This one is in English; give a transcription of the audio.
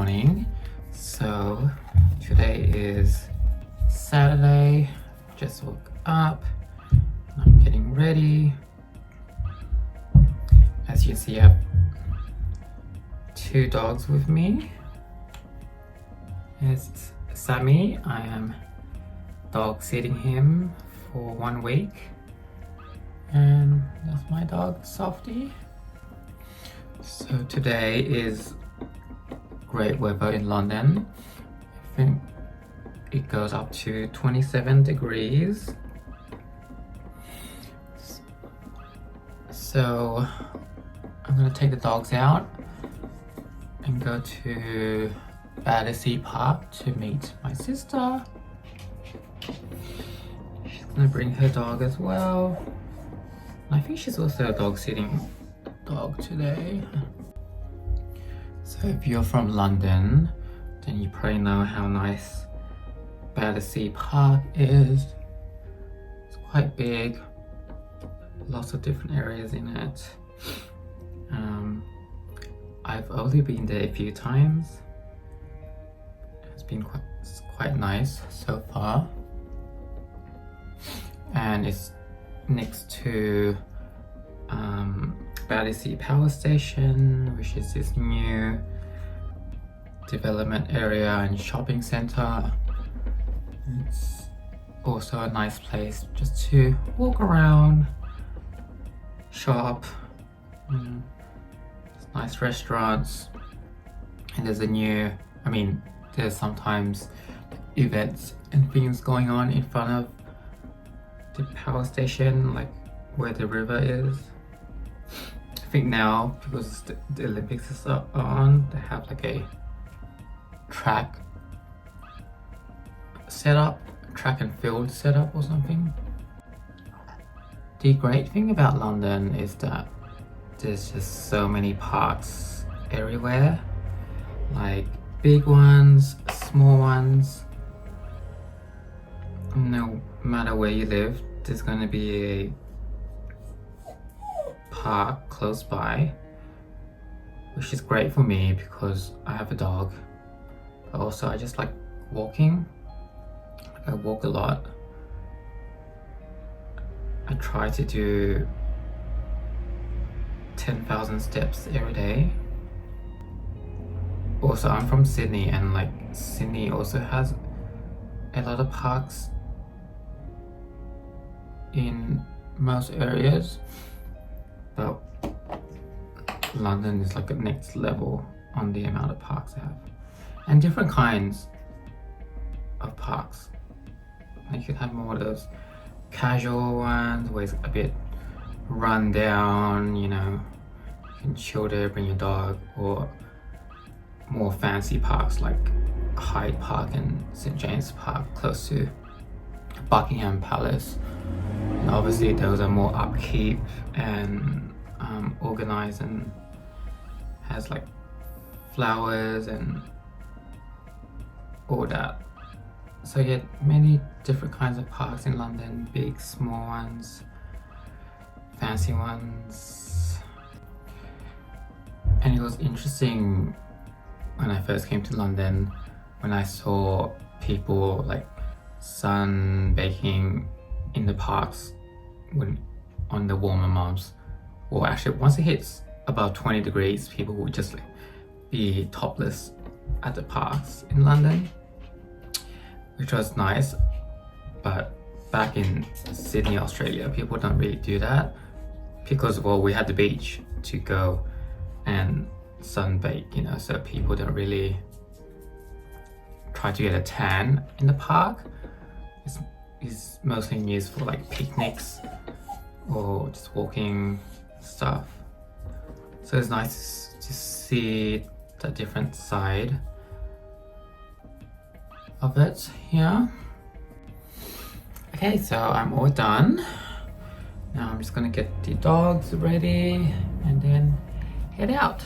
morning. So today is Saturday. Just woke up. I'm getting ready. As you see, I have two dogs with me. It's Sammy. I am dog sitting him for 1 week. And that's my dog, Softy. So today is great weather in London. I think it goes up to 27 degrees. So I'm gonna take the dogs out and go to Battersea Park to meet my sister. She's gonna bring her dog as well. I think she's also a dog sitting dog today. So if you're from London, then you probably know how nice Battersea Park is. It's quite big, lots of different areas in it. I've only been there a few times. It's been quite nice so far. And it's next to Battersea Power Station, which is this new development area and shopping center. It's also a nice place just to walk around, shop. It's nice restaurants, and there's there's sometimes events and things going on in front of the power station, like where the river is. I think now, because the Olympics are on, they have like a track and field setup or something. The great thing about London is that there's just so many parks everywhere, like big ones, small ones. No matter where you live, there's going to be a park close by, which is great for me because I have a dog, but also I just like walking. I walk a lot. I try to do 10,000 steps every day. Also, I'm from Sydney, and like Sydney also has a lot of parks in most areas, but London is like a next level on the amount of parks they have, and different kinds of parks. You could have more of those casual ones where it's a bit run down, you can chill there, bring your dog, or more fancy parks like Hyde Park and St James Park close to Buckingham Palace. And obviously those are more upkeep and organized and has like flowers and all that. So yeah, many different kinds of parks in London, big, small ones, fancy ones. And it was interesting when I first came to London, when I saw people like sunbaking in the parks on the warmer months. Or actually, once it hits about 20 degrees, people would just be topless at the parks in London, which was nice. But back in Sydney, Australia, people don't really do that because, well, we had the beach to go and sunbake, so people don't really try to get a tan in the park. It's mostly used for like picnics or just walking stuff. So it's nice to see the different side of it here. Okay, so I'm all done. Now I'm just gonna get the dogs ready and then head out.